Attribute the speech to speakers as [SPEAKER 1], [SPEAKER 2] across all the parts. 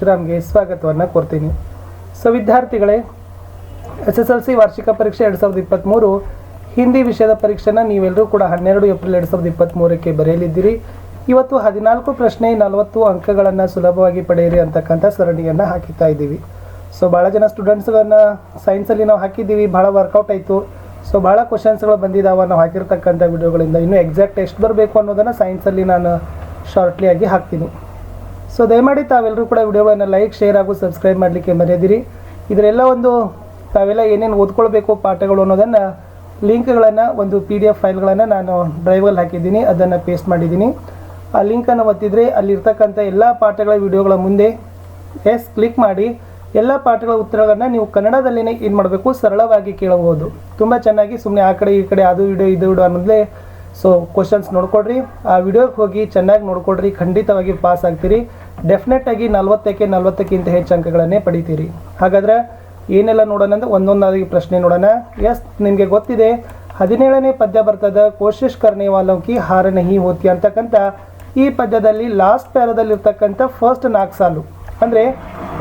[SPEAKER 1] ಗ್ರಾಮ್ಗೆ ಸ್ವಾಗತವನ್ನು ಕೋರ್ತೀನಿ. ಸೊ ವಿದ್ಯಾರ್ಥಿಗಳೇ, SSLC ವಾರ್ಷಿಕ ಪರೀಕ್ಷೆ 2023 ಹಿಂದಿ ವಿಷಯದ ಪರೀಕ್ಷೆನ ನೀವೆಲ್ಲರೂ ಕೂಡ 12 ಏಪ್ರಿಲ್ 2023ಕ್ಕೆ ಬರೆಯಲಿದ್ದೀರಿ. ಇವತ್ತು 14 ಪ್ರಶ್ನೆ 40 ಅಂಕಗಳನ್ನು ಸುಲಭವಾಗಿ ಪಡೆಯಿರಿ ಅಂತಕ್ಕಂಥ ಸರಣಿಯನ್ನು ಹಾಕಿತಾ ಇದ್ದೀವಿ. ಸೊ ಭಾಳ ಜನ ಸ್ಟೂಡೆಂಟ್ಸ್ಗಳನ್ನ ಸೈನ್ಸಲ್ಲಿ ನಾವು ಹಾಕಿದ್ದೀವಿ, ಭಾಳ ವರ್ಕೌಟ್ ಆಯಿತು. ಸೊ ಭಾಳ ಕ್ವಶನ್ಸ್ಗಳು ಬಂದಿದ್ದಾವೆ ನಾವು ಹಾಕಿರ್ತಕ್ಕಂಥ ವಿಡಿಯೋಗಳಿಂದ. ಇನ್ನೂ ಎಕ್ಸಾಕ್ಟ್ ಎಷ್ಟು ಬರಬೇಕು ಅನ್ನೋದನ್ನು ಸೈನ್ಸಲ್ಲಿ ನಾನು ಶಾರ್ಟ್ಲಿ ಆಗಿ ಹಾಕ್ತೀನಿ. ಸೊ ದಯಮಾಡಿ ತಾವೆಲ್ಲರೂ ಕೂಡ ವಿಡಿಯೋಗಳನ್ನು ಲೈಕ್, ಶೇರ್ ಹಾಗೂ ಸಬ್ಸ್ಕ್ರೈಬ್ ಮಾಡಲಿಕ್ಕೆ ಮರೆಯದಿರಿ. ಇದರೆಲ್ಲ ತಾವೆಲ್ಲ ಏನೇನು ಓದ್ಕೊಳ್ಬೇಕು ಪಾಠಗಳು ಅನ್ನೋದನ್ನು ಲಿಂಕ್ಗಳನ್ನು ಒಂದು PDF ಫೈಲ್ಗಳನ್ನು ನಾನು ಡ್ರೈವಲ್ಲಿ ಹಾಕಿದ್ದೀನಿ, ಅದನ್ನು ಪೇಸ್ಟ್ ಮಾಡಿದ್ದೀನಿ. ಆ ಲಿಂಕನ್ನು ಒತ್ತಿದರೆ ಅಲ್ಲಿರ್ತಕ್ಕಂಥ ಎಲ್ಲ ಪಾಠಗಳ ವಿಡಿಯೋಗಳ ಮುಂದೆ ಕ್ಲಿಕ್ ಮಾಡಿ ಎಲ್ಲ ಪಾಠಗಳ ಉತ್ತರಗಳನ್ನು ನೀವು ಕನ್ನಡದಲ್ಲಿನೇ ಏನು ಮಾಡಬೇಕು, ಸರಳವಾಗಿ ಕೇಳಬಹುದು. ತುಂಬ ಚೆನ್ನಾಗಿ, ಸುಮ್ಮನೆ ಆ ಕಡೆ ಈ ಕಡೆ ಅದು ವಿಡಿಯೋ ಇದು ವಿಡಿಯೋ ಅನ್ನೋದಲೇ ಸೊ ಕ್ವಶನ್ಸ್ ನೋಡ್ಕೊಡ್ರಿ, ಆ ವಿಡಿಯೋಗೆ ಹೋಗಿ ಚೆನ್ನಾಗಿ ನೋಡ್ಕೊಡ್ರಿ, ಖಂಡಿತವಾಗಿ ಪಾಸ್ ಆಗ್ತೀರಿ. ಡೆಫಿನೆಟಾಗಿ 40ಕ್ಕೆ 40ಕ್ಕಿಂತ ಹೆಚ್ಚು ಅಂಕಗಳನ್ನೇ ಪಡಿತೀರಿ. ಹಾಗಾದರೆ ಏನೆಲ್ಲ ನೋಡೋಣ ಅಂದರೆ ಒಂದೊಂದಾಗಿ ಪ್ರಶ್ನೆ ನೋಡೋಣ. ನಿಮಗೆ ಗೊತ್ತಿದೆ 17ನೇ ಪದ್ಯ ಬರ್ತದೆ, ಕೋಶಿಶ್ ಕರ್ನೆ ವಾಲೋಂಕಿ ಹಾರ ನಹಿ ಹೋತಿ ಅಂತಕ್ಕಂಥ ಈ ಪದ್ಯದಲ್ಲಿ ಲಾಸ್ಟ್ ಪ್ಯಾರದಲ್ಲಿರ್ತಕ್ಕಂಥ ಫಸ್ಟ್ 4 ಸಾಲು ಅಂದರೆ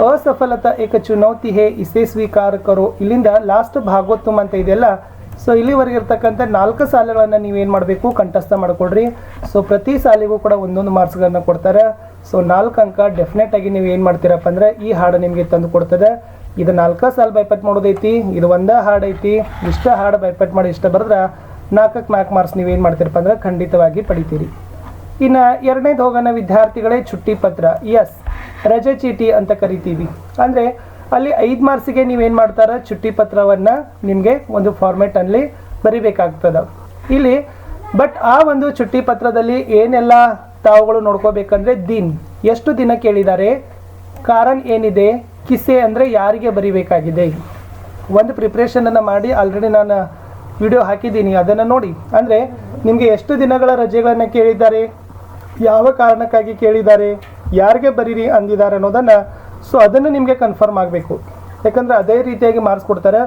[SPEAKER 1] ಅಸಫಲತಾ ಏಕ ಚುನೌತಿ ಹೇ ಇಸೆ ಸ್ವೀಕಾರ ಕರೋ, ಇಲ್ಲಿಂದ ಲಾಸ್ಟ್ ಭಾಗೋತ್ತಮ ಅಂತ ಇದೆಯಲ್ಲ. ಸೊ ಇಲ್ಲಿವರೆಗೆ ಇರ್ತಕ್ಕಂಥ 4 ಸಾಲುಗಳನ್ನು ನೀವೇನು ಮಾಡಬೇಕು, ಕಂಠಸ್ಥ ಮಾಡಿಕೊಡ್ರಿ. ಸೊ ಪ್ರತಿ ಸಾಲಿಗೂ ಕೂಡ ಒಂದೊಂದು ಮಾರ್ಕ್ಸ್ಗಳನ್ನು ಕೊಡ್ತಾರೆ. ಸೊ 4 ಅಂಕ ಡೆಫಿನೆಟಾಗಿ ನೀವು ಏನು ಮಾಡ್ತೀರಪ್ಪ ಅಂದರೆ ಈ ಹಾಡು ನಿಮಗೆ ತಂದು ಕೊಡ್ತದೆ. ಇದು 4 ಸಾಲು ಬೈಪಟ್ ಮಾಡೋದೈತಿ, ಇದು ಒಂದೇ ಹಾಡು ಐತಿ, ಇಷ್ಟ ಹಾಡು ಬೈಪಟ್ ಮಾಡಿ ಇಷ್ಟ ಬರೆದ್ರೆ 4ಕ್ಕೆ 4 ಮಾರ್ಕ್ಸ್ ನೀವೇನು ಮಾಡ್ತೀರಪ್ಪ ಅಂದರೆ ಖಂಡಿತವಾಗಿ ಪಡಿತೀರಿ. ಇನ್ನು ಎರಡನೇದು ಹೋಗೋಣ ವಿದ್ಯಾರ್ಥಿಗಳೇ, ಚುಟ್ಟಿ ಪತ್ರ. ರಜೆ ಚೀಟಿ ಅಂತ ಕರಿತೀವಿ. ಅಂದರೆ ಅಲ್ಲಿ 5 ಮಾರ್ಕ್ಸಿಗೆ ನೀವೇನು ಮಾಡ್ತಾರೆ, ಚುಟ್ಟಿ ಪತ್ರವನ್ನು ನಿಮಗೆ ಒಂದು ಫಾರ್ಮೆಟಲ್ಲಿ ಬರಿಬೇಕಾಗ್ತದೆ ಇಲ್ಲಿ. ಬಟ್ ಆ ಒಂದು ಚುಟ್ಟಿ ಪತ್ರದಲ್ಲಿ ಏನೆಲ್ಲ ತಾವುಗಳು ನೋಡ್ಕೋಬೇಕಂದ್ರೆ ಎಷ್ಟು ದಿನ ಕೇಳಿದ್ದಾರೆ, ಕಾರಣ ಏನಿದೆ, ಕಿಸೆ ಅಂದರೆ ಯಾರಿಗೆ ಬರಿಬೇಕಾಗಿದೆ. ಒಂದು ಪ್ರಿಪ್ರೇಷನನ್ನು ಮಾಡಿ ಆಲ್ರೆಡಿ ನಾನು ವಿಡಿಯೋ ಹಾಕಿದ್ದೀನಿ, ಅದನ್ನು ನೋಡಿ. ಅಂದರೆ ನಿಮಗೆ ಎಷ್ಟು ದಿನಗಳ ರಜೆಗಳನ್ನು ಕೇಳಿದ್ದಾರೆ, ಯಾವ ಕಾರಣಕ್ಕಾಗಿ ಕೇಳಿದ್ದಾರೆ, ಯಾರಿಗೆ ಬರೀರಿ ಅಂದಿದ್ದಾರೆ ಅನ್ನೋದನ್ನು ಸೊ ಅದನ್ನು ನಿಮಗೆ ಕನ್ಫರ್ಮ್ ಆಗಬೇಕು. ಯಾಕಂದರೆ ಅದೇ ರೀತಿಯಾಗಿ ಮಾರ್ಕ್ಸ್ ಕೊಡ್ತಾರೆ.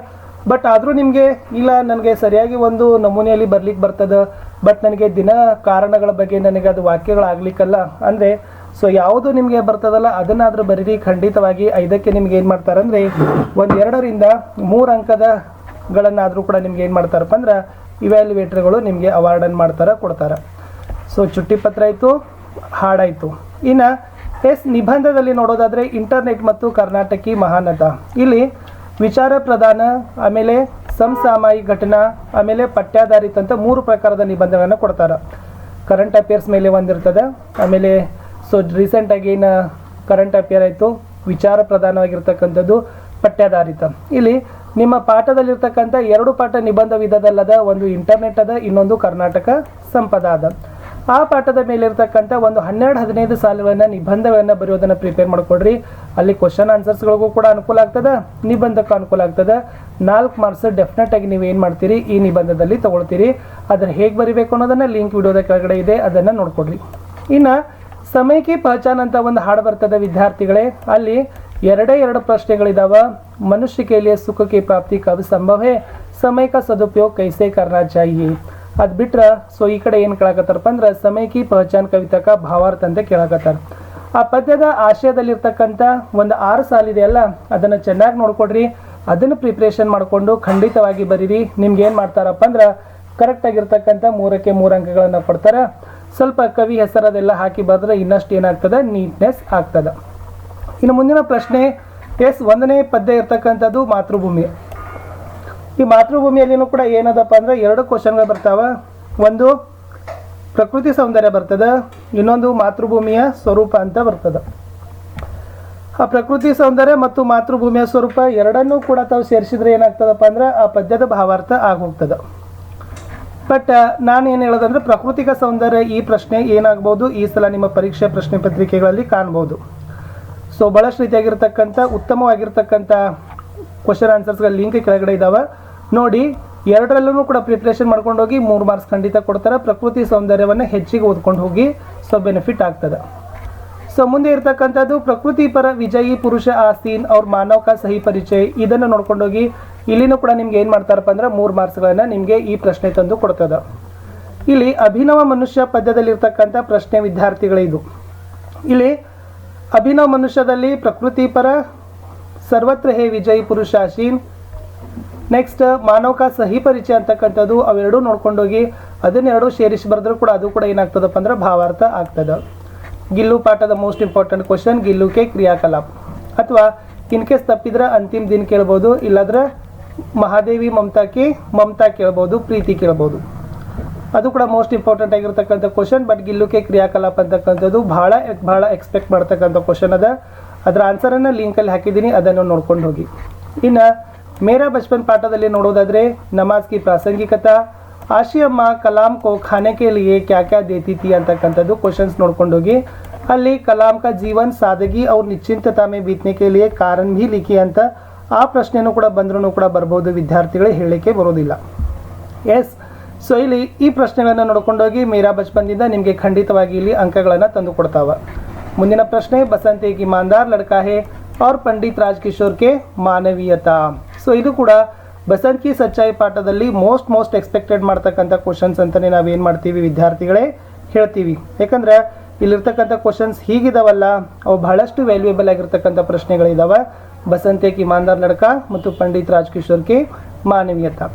[SPEAKER 1] ಬಟ್ ಆದರೂ ನಿಮಗೆ ಇಲ್ಲ, ನನಗೆ ಸರಿಯಾಗಿ ಒಂದು ನಮೂನೆಯಲ್ಲಿ ಬರ್ಲಿಕ್ಕೆ ಬರ್ತದೆ, ಬಟ್ ನನಗೆ ದಿನ ಕಾರಣಗಳ ಬಗ್ಗೆ ನನಗೆ ಅದು ವಾಕ್ಯಗಳಾಗಲಿಕ್ಕಲ್ಲ ಅಂದರೆ ಸೊ ಯಾವುದು ನಿಮಗೆ ಬರ್ತದಲ್ಲ ಅದನ್ನಾದರೂ ಬರೀರಿ. ಖಂಡಿತವಾಗಿ 5ಕ್ಕೆ ನಿಮ್ಗೆ ಏನು ಮಾಡ್ತಾರೆ ಅಂದರೆ 2 ರಿಂದ 3 ಅಂಕಗಳನ್ನಾದರೂ ಕೂಡ ನಿಮ್ಗೆ ಏನು ಮಾಡ್ತಾರಪ್ಪ ಅಂದ್ರೆ ಇವ್ಯಾಲ್ಯುವೇಟರ್ಗಳು ನಿಮಗೆ ಅವಾರ್ಡನ್ನು ಮಾಡ್ತಾರೆ, ಕೊಡ್ತಾರೆ. ಸೊ ಚುಟ್ಟಿ ಪತ್ರ ಆಯಿತು, ಹಾಡಾಯಿತು. ಇನ್ನು ನಿಬಂಧದಲ್ಲಿ ನೋಡೋದಾದರೆ ಇಂಟರ್ನೆಟ್ ಮತ್ತು ಕರ್ನಾಟಕಿ ಮಹಾನತ, ಇಲ್ಲಿ ವಿಚಾರ ಪ್ರಧಾನ, ಆಮೇಲೆ ಸಮಸಾಮಯಿಕ ಘಟನಾ, ಆಮೇಲೆ ಪಠ್ಯಾಧಾರಿತ ಅಂತ 3 ಪ್ರಕಾರದ ನಿಬಂಧಗಳನ್ನು ಕೊಡ್ತಾರೆ. ಕರೆಂಟ್ ಅಫೇರ್ಸ್ ಮೇಲೆ ಒಂದಿರ್ತದೆ, ಆಮೇಲೆ ಸೊ ರೀಸೆಂಟಾಗಿ ಏನು ಕರೆಂಟ್ ಅಫೇರ್ ಆಯಿತು, ವಿಚಾರ ಪ್ರಧಾನವಾಗಿರ್ತಕ್ಕಂಥದ್ದು, ಪಠ್ಯಾಧಾರಿತ. ಇಲ್ಲಿ ನಿಮ್ಮ ಪಾಠದಲ್ಲಿರ್ತಕ್ಕಂಥ 2 ಪಾಠ ನಿಬಂಧ ವಿಧದಲ್ಲದ, ಒಂದು ಇಂಟರ್ನೆಟ್ ಅದ, ಇನ್ನೊಂದು ಕರ್ನಾಟಕ ಸಂಪದ ಅದ. ಆ ಪಾಠದ ಮೇಲೆ ಇರ್ತಕ್ಕಂಥ ಒಂದು 12-15 ಸಾಲುಗಳನ್ನು ನಿಬಂಧಗಳನ್ನು ಬರೆಯೋದನ್ನು ಪ್ರಿಪೇರ್ ಮಾಡಿಕೊಡ್ರಿ. ಅಲ್ಲಿ ಕ್ವಶನ್ ಆನ್ಸರ್ಸ್ಗಳಿಗೂ ಕೂಡ ಅನುಕೂಲ ಆಗ್ತದೆ, ನಿಬಂಧಕ್ಕೂ ಅನುಕೂಲ ಆಗ್ತದೆ. 4 ಮಾರ್ಕ್ಸ್ ಡೆಫಿನೆಟಾಗಿ ನೀವು ಏನು ಮಾಡ್ತೀರಿ, ಈ ನಿಬಂಧದಲ್ಲಿ ತೊಗೊಳ್ತೀರಿ. ಅದನ್ನು ಹೇಗೆ ಬರಿಬೇಕು ಅನ್ನೋದನ್ನು ಲಿಂಕ್ ವಿಡಿಯೋದ ಕೆಳಗಡೆ ಇದೆ, ಅದನ್ನು ನೋಡ್ಕೊಡ್ರಿ. ಇನ್ನು ಸಮಯಕ್ಕೆ ಪಹಚಾನ್ ಅಂತ ಒಂದು ಹಾಡು ಬರ್ತದೆ ವಿದ್ಯಾರ್ಥಿಗಳೇ. ಅಲ್ಲಿ 2 ಪ್ರಶ್ನೆಗಳಿದಾವೆ. ಮನುಷ್ಯ के लिए सुख की प्राप्ति कब संभव है, समय का सदुपयोग कैसे करना चाहिए. ಅದು ಬಿಟ್ರೆ ಸೊ ಈ ಕಡೆ ಏನು ಕೇಳಕತ್ತಾರಪ್ಪ ಅಂದ್ರೆ ಸಮಯಕ್ಕೆ ಪಹಚಾನ್ ಕವಿತಕ ಭಾವಾರ್ಥ ಅಂತ ಕೇಳಕತ್ತಾರ. ಆ ಪದ್ಯದ ಆಶಯದಲ್ಲಿರ್ತಕ್ಕಂಥ ಒಂದು 6 ಸಾಲಿದೆಯಲ್ಲ ಅದನ್ನು ಚೆನ್ನಾಗಿ ನೋಡ್ಕೊಡ್ರಿ. ಅದನ್ನು ಪ್ರಿಪ್ರೇಷನ್ ಮಾಡಿಕೊಂಡು ಖಂಡಿತವಾಗಿ ಬರೀರಿ. ನಿಮ್ಗೆ ಏನು ಮಾಡ್ತಾರಪ್ಪ ಅಂದ್ರೆ ಕರೆಕ್ಟಾಗಿರ್ತಕ್ಕಂಥ 3ಕ್ಕೆ 3 ಅಂಕಗಳನ್ನು ಕೊಡ್ತಾರೆ. ಸ್ವಲ್ಪ ಕವಿ ಹೆಸರದೆಲ್ಲ ಹಾಕಿ ಬರೆದ್ರೆ ಇನ್ನಷ್ಟು ಏನಾಗ್ತದೆ, ನೀಟ್ನೆಸ್ ಆಗ್ತದೆ. ಇನ್ನು ಮುಂದಿನ ಪ್ರಶ್ನೆ 1ನೇ ಪದ್ಯ ಇರ್ತಕ್ಕಂಥದ್ದು ಮಾತೃಭೂಮಿ. ಈ ಮಾತೃಭೂಮಿಯಲ್ಲಿನೂ ಕೂಡ ಏನದಪ್ಪ ಅಂದ್ರೆ 2 ಕ್ವಶನ್ಗಳು ಬರ್ತಾವೆ. ಒಂದು ಪ್ರಕೃತಿ ಸೌಂದರ್ಯ ಬರ್ತದೆ, ಇನ್ನೊಂದು ಮಾತೃಭೂಮಿಯ ಸ್ವರೂಪ ಅಂತ ಬರ್ತದೆ. ಆ ಪ್ರಕೃತಿ ಸೌಂದರ್ಯ ಮತ್ತು ಮಾತೃಭೂಮಿಯ ಸ್ವರೂಪ ಎರಡನ್ನೂ ಕೂಡ ತಾವು ಸೇರಿಸಿದ್ರೆ ಏನಾಗ್ತದಪ್ಪ ಅಂದ್ರೆ ಆ ಪದ್ಯದ ಭಾವಾರ್ಥ ಆಗೋಗ್ತದೆ. ಬಟ್ ನಾನು ಏನು ಹೇಳೋದಂದ್ರೆ ಪ್ರಾಕೃತಿಕ ಸೌಂದರ್ಯ ಈ ಪ್ರಶ್ನೆ ಏನಾಗ್ಬೋದು, ಈ ಸಲ ನಿಮ್ಮ ಪರೀಕ್ಷೆ ಪ್ರಶ್ನೆ ಪತ್ರಿಕೆಗಳಲ್ಲಿ ಕಾಣ್ಬೋದು. ಸೊ ಭಾಳಷ್ಟು ರೀತಿಯಾಗಿರ್ತಕ್ಕಂಥ ಉತ್ತಮವಾಗಿರ್ತಕ್ಕಂಥ ಕ್ವಶನ್ ಆನ್ಸರ್ಸ್ಗಳ ಲಿಂಕ್ ಕೆಳಗಡೆ ಇದ್ದಾವೆ, ನೋಡಿ. 2ರಲ್ಲೂ ಕೂಡ ಪ್ರಿಪ್ರೇಷನ್ ಮಾಡ್ಕೊಂಡು ಹೋಗಿ 3 ಮಾರ್ಕ್ಸ್ ಖಂಡಿತ ಕೊಡ್ತಾರೆ. ಪ್ರಕೃತಿ ಸೌಂದರ್ಯವನ್ನು ಹೆಚ್ಚಿಗೆ ಓದ್ಕೊಂಡು ಹೋಗಿ ಸೊ ಬೆನಿಫಿಟ್ ಆಗ್ತದೆ. ಸೊ ಮುಂದೆ ಇರ್ತಕ್ಕಂಥದ್ದು ಪ್ರಕೃತಿ ಪರ ವಿಜಯಿ ಪುರುಷ ಆಸೀನ್ ಅವ್ರ ಮಾನವ ಸಹಿ ಪರಿಚಯ, ಇದನ್ನು ನೋಡ್ಕೊಂಡೋಗಿ ಇಲ್ಲಿನೂ ಕೂಡ ನಿಮ್ಗೆ ಏನು ಮಾಡ್ತಾರಪ್ಪ ಅಂದ್ರೆ 3 ಮಾರ್ಕ್ಸ್ಗಳನ್ನು ನಿಮಗೆ ಈ ಪ್ರಶ್ನೆ ತಂದು ಕೊಡ್ತದೆ. ಇಲ್ಲಿ ಅಭಿನವ ಮನುಷ್ಯ ಪದ್ಯದಲ್ಲಿರ್ತಕ್ಕಂಥ ಪ್ರಶ್ನೆ ವಿದ್ಯಾರ್ಥಿಗಳಿದು. ಇಲ್ಲಿ ಅಭಿನವ್ ಮನುಷ್ಯದಲ್ಲಿ ಪ್ರಕೃತಿ ಪರ, ಸರ್ವತ್ರ ಹೇ ವಿಜಯ್ ಪುರುಷಾಶೀನ್. ನೆಕ್ಸ್ಟ್ ಮಾನವಕ ಸಹಿ ಪರಿಚಯ ಅಂತಕ್ಕಂಥದ್ದು, ಅವೆರಡೂ ನೋಡ್ಕೊಂಡೋಗಿ ಅದನ್ನೆರಡು ಸೇರಿಸಿ ಬರೆದ್ರು ಕೂಡ ಅದು ಕೂಡ ಏನಾಗ್ತದಪ್ಪ ಅಂದ್ರೆ ಭಾವಾರ್ಥ ಆಗ್ತದೆ. ಗಿಲ್ಲು ಪಾಠದ ಮೋಸ್ಟ್ ಇಂಪಾರ್ಟೆಂಟ್ ಕ್ವಶನ್, ಗಿಲ್ಲುಕೆ ಕ್ರಿಯಾಕಲಾಪ್. ಅಥವಾ ಇನ್ ಕೇಸ್ ತಪ್ಪಿದ್ರೆ ಅಂತಿಮ ದಿನ ಕೇಳ್ಬೋದು, ಇಲ್ಲಾಂದ್ರೆ ಮಹಾದೇವಿ ಮಮತಾ ಕೇಳ್ಬೋದು, ಪ್ರೀತಿ ಕೇಳ್ಬೋದು. ಅದು ಕೂಡ ಮೋಸ್ಟ್ ಇಂಪಾರ್ಟೆಂಟ್ ಆಗಿರ್ತಕ್ಕಂಥ ಕ್ವಶನ್. ಬಟ್ ಗಿಲ್ಲುಕೆ ಕ್ರಿಯಾಕಲಾಪ್ ಅಂತಕ್ಕಂಥದ್ದು ಭಾಳ ಎಕ್ಸ್ಪೆಕ್ಟ್ ಮಾಡ್ತಕ್ಕಂಥ ಕ್ವಶನ್ ಅದ. ಅದರ ಆನ್ಸರನ್ನು ಲಿಂಕಲ್ಲಿ ಹಾಕಿದ್ದೀನಿ, ಅದನ್ನು ನೋಡ್ಕೊಂಡು ಹೋಗಿ. ಇನ್ನು ಮೇರಾ ಬಚ್ಪನ್ ಪಾಠದಲ್ಲಿ ನೋಡೋದಾದರೆ ನಮಾಜ್ ಕಿ ಪ್ರಾಸಂಗಿಕತಾ, ಆಶಿಯಮ್ಮ ಕಲಾಂ ಕೋ ಖಾನೆ ಕೆ ಲಿಯೆ ಕ್ಯಾ ಕ್ಯಾ ದೇತಿ ಥಿ ಅಂತಕ್ಕಂಥದ್ದು ಕ್ವಶನ್ಸ್ ನೋಡ್ಕೊಂಡು ಹೋಗಿ. ಅಲ್ಲಿ ಕಲಾಂ ಕಾ ಜೀವನ್ ಸಾದಗಿ ಅವ್ರ ನಿಶ್ಚಿಂತತಾ ಮೇ ಬೀತ್ನೆ ಕೆ ಲಿಯೆ ಕಾರಣ ಭಿ ಲಿಖಿ ಅಂತ ಆ ಪ್ರಶ್ನೆನೂ ಕೂಡ ಬಂದ್ರೂ ಕೂಡ ಬರ್ಬೋದು, ವಿದ್ಯಾರ್ಥಿಗಳೇ ಹೇಳಲಿಕ್ಕೆ ಬರೋದಿಲ್ಲ. ಎಸ್, ಸೊ ಇಲ್ಲಿ ಈ ಪ್ರಶ್ನೆಗಳನ್ನು ನೋಡ್ಕೊಂಡೋಗಿ ಮೇರಾ ಬಚ್ಪನ್ದಿಂದ ನಿಮಗೆ ಖಂಡಿತವಾಗಿ ಇಲ್ಲಿ ಅಂಕಗಳನ್ನು ತಂದು ಕೊಡ್ತಾವ. ಮುಂದಿನ ಪ್ರಶ್ನೆ, ಬಸಂತ್ ಏಕ್ ಇಮಾನ್ದಾರ್ ಲಡ್ಕಾ ಹೇ और पंडित राजकिशोर के मानवीयता. ಸೊ ಇದು ಕೂಡ ಬಸಂತ್ ಕಿ ಸಚ್ಚಾಯಿ ಪಾಠದಲ್ಲಿ ಮೋಸ್ಟ್ ಎಕ್ಸ್ಪೆಕ್ಟೆಡ್ ಮಾಡ್ತಕ್ಕಂಥ ಕ್ವಶನ್ಸ್ ಅಂತಲೇ ನಾವೇನು ಮಾಡ್ತೀವಿ ವಿದ್ಯಾರ್ಥಿಗಳೇ ಹೇಳ್ತೀವಿ. ಯಾಕಂದ್ರೆ ಇಲ್ಲಿರ್ತಕ್ಕಂಥ ಕ್ವಶನ್ಸ್ ಹೀಗಿದಾವಲ್ಲ, ಅವು ಬಹಳಷ್ಟು ವ್ಯಾಲ್ಯೂಯಬಲ್ ಆಗಿರ್ತಕ್ಕಂಥ ಪ್ರಶ್ನೆಗಳಿದಾವೆ. ಬಸಂತ್ ಏಕ್ ಇಮಾನ್ದಾರ್ ಲಡ್ಕಾ ಮತ್ತು ಪಂಡಿತ್ ರಾಜ್ಕಿಶೋರ್ ಕೆ ಮಾನವೀಯತಾ.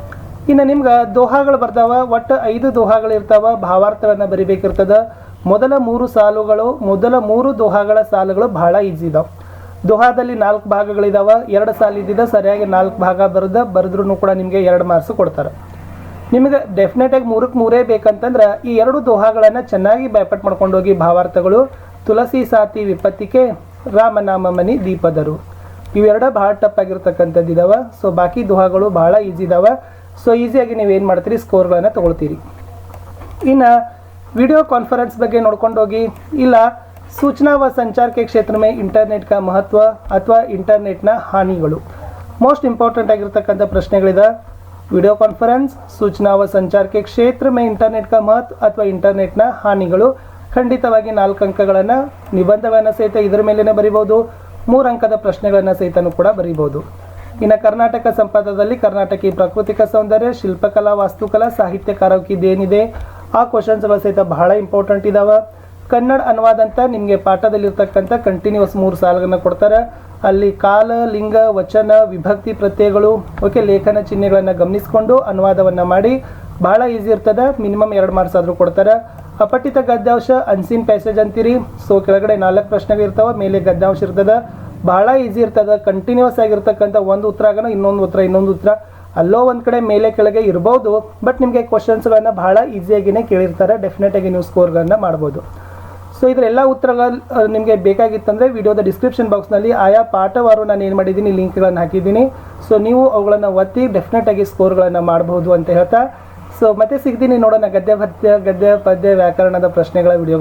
[SPEAKER 1] ಇನ್ನು ನಿಮ್ಗೆ ದೋಹಾಗಳು ಬರ್ತಾವ, ಒಟ್ಟು 5 ದೋಹಾಗಳು ಇರ್ತಾವ, ಭಾವಾರ್ಥಗಳನ್ನು ಬರಿಬೇಕಿರ್ತದೆ. ಮೊದಲ 3 ದೋಹಾಗಳ ಸಾಲುಗಳು ಬಹಳ ಈಸಿ ಇದಾವೆ. ದೋಹಾದಲ್ಲಿ 4 ಭಾಗಗಳಿದಾವೆ, 2 ಸಾಲು ಇದ್ದಿದ್ದ ಸರಿಯಾಗಿ 4 ಭಾಗ ಬರೆದ್ರೂ ಕೂಡ ನಿಮಗೆ 2 ಮಾರ್ಕ್ಸ್ ಕೊಡ್ತಾರೆ. ನಿಮಗೆ ಡೆಫಿನೆಟಾಗಿ 3ಕ್ಕೆ 3 ಬೇಕಂತಂದ್ರೆ ಈ 2 ದೋಹಾಗಳನ್ನು ಚೆನ್ನಾಗಿ ಬ್ಯಾಪಟ್ ಮಾಡ್ಕೊಂಡು ಹೋಗಿ. ಭಾವಾರ್ಥಗಳು ತುಳಸಿ ಸಾತಿ ವಿಪತ್ತಿಕೆ, ರಾಮನಾಮ ಮನಿ ದೀಪದರು, ಇವೆರಡು ಭಾಳ ಟಫ್ ಆಗಿರ್ತಕ್ಕಂಥದ್ದು ಇದಾವೆ. ಸೊ ಬಾಕಿ ದೋಹಾಗಳು ಭಾಳ ಈಸಿ ಇದಾವೆ. ಸೊ ಈಸಿಯಾಗಿ ನೀವೇನು ಮಾಡ್ತೀರಿ, ಸ್ಕೋರ್ಗಳನ್ನು ತೊಗೊಳ್ತೀರಿ. ಇನ್ನು ವಿಡಿಯೋ ಕಾನ್ಫರೆನ್ಸ್ ಬಗ್ಗೆ ನೋಡ್ಕೊಂಡು ಹೋಗಿ. ಇಲ್ಲ सूचना व संचार के क्षेत्र में इंटरनेट का महत्व ಅಥವಾ ಇಂಟರ್ನೆಟ್ನ ಹಾನಿಗಳು, ಮೋಸ್ಟ್ ಇಂಪಾರ್ಟೆಂಟ್ ಆಗಿರ್ತಕ್ಕಂಥ ಪ್ರಶ್ನೆಗಳಿದೆ. ವಿಡಿಯೋ ಕಾನ್ಫರೆನ್ಸ್, ಸೂಚನಾ ವ ಸಂಚಾರ ಕೆ ಕ್ಷೇತ್ರ ಮೇ ಇಂಟರ್ನೆಟ್ ಕಾ ಮಹತ್ವ ಅಥವಾ ಇಂಟರ್ನೆಟ್ನ ಹಾನಿಗಳು. ಖಂಡಿತವಾಗಿ 4 ಅಂಕಗಳನ್ನು ನಿಬಂಧಗಳನ್ನು ಸಹಿತ ಇದರ ಮೇಲೇ ಬರೀಬಹುದು, 3 ಅಂಕದ ಪ್ರಶ್ನೆಗಳನ್ನು ಸಹಿತನೂ ಕೂಡ ಬರೀಬಹುದು. ಇನ್ನು ಕರ್ನಾಟಕ ಸಂಪಾದದಲ್ಲಿ ಕರ್ನಾಟಕಿ ಪ್ರಾಕೃತಿಕ ಸೌಂದರ್ಯ, ಶಿಲ್ಪಕಲಾ, ವಾಸ್ತುಕಲಾ, ಸಾಹಿತ್ಯ ಕಾರಕಿದೇನಿದೆ ಆ ಕ್ವಶನ್ಸ್ಗಳು ಸಹಿತ ಬಹಳ ಇಂಪಾರ್ಟೆಂಟ್ ಇದಾವೆ. ಕನ್ನಡ ಅನುವಾದ ಅಂತ ನಿಮಗೆ ಪಾಠದಲ್ಲಿರ್ತಕ್ಕಂಥ ಕಂಟಿನ್ಯೂಸ್ 3 ಸಾಲುಗಳನ್ನು ಕೊಡ್ತಾರೆ. ಅಲ್ಲಿ ಕಾಲ, ಲಿಂಗ, ವಚನ, ವಿಭಕ್ತಿ ಪ್ರತ್ಯಯಗಳು, ಓಕೆ, ಲೇಖನ ಚಿಹ್ನೆಗಳನ್ನು ಗಮನಿಸಿಕೊಂಡು ಅನುವಾದವನ್ನು ಮಾಡಿ. ಭಾಳ ಈಸಿ ಇರ್ತದೆ, ಮಿನಿಮಮ್ 2 ಮಾರ್ಕ್ಸ್ ಆದರೂ ಕೊಡ್ತಾರೆ. ಅಪಠಿತ ಗದ್ಯಾಂಶ ಅನ್ಸೀನ್ ಪ್ಯಾಸೇಜ್ ಅಂತೀರಿ. ಸೊ ಕೆಳಗಡೆ 4 ಪ್ರಶ್ನೆಗಳು ಇರ್ತಾವೆ, ಮೇಲೆ ಗದ್ಯಾಂಶ ಇರ್ತದೆ. ಭಾಳ ಈಸಿ ಇರ್ತದೆ, ಕಂಟಿನ್ಯೂಸ್ ಆಗಿರ್ತಕ್ಕಂಥ ಒಂದು ಉತ್ತರ ಆಗೋಣ, ಇನ್ನೊಂದು ಉತ್ತರ ಅಲ್ಲೋ ಒಂದು ಕಡೆ ಮೇಲೆ ಕೆಳಗೆ ಇರ್ಬೋದು. ಬಟ್ ನಿಮಗೆ ಕ್ವಶನ್ಸ್ಗಳನ್ನು ಭಾಳ ಈಸಿಯಾಗಿಯೇ ಕೇಳಿರ್ತಾರೆ. ಡೆಫಿನೆಟಾಗಿ ನೀವು ಸ್ಕೋರ್ಗಳನ್ನು ಮಾಡ್ಬೋದು. ಸೊ ಇದರೆಲ್ಲ ಉತ್ತರಗಳು ನಿಮಗೆ ಬೇಕಾಗಿತ್ತಂದರೆ ವಿಡಿಯೋದ ಡಿಸ್ಕ್ರಿಪ್ಷನ್ ಬಾಕ್ಸ್ನಲ್ಲಿ ಆಯಾ ಪಾಠವಾರು ನಾನು ಏನು ಮಾಡಿದ್ದೀನಿ ಲಿಂಕ್ಗಳನ್ನು ಹಾಕಿದ್ದೀನಿ. ಸೊ ನೀವು ಅವುಗಳನ್ನು ಒತ್ತಿ ಡೆಫಿನೆಟಾಗಿ ಸ್ಕೋರ್ಗಳನ್ನು ಮಾಡಬಹುದು ಅಂತ ಹೇಳ್ತಾ, ಸೊ ಮತ್ತೆ ಸಿಗ್ತೀನಿ. ನೋಡೋಣ ಗದ್ಯ ಪದ್ಯ ವ್ಯಾಕರಣದ ಪ್ರಶ್ನೆಗಳ ವಿಡಿಯೋಗಳು.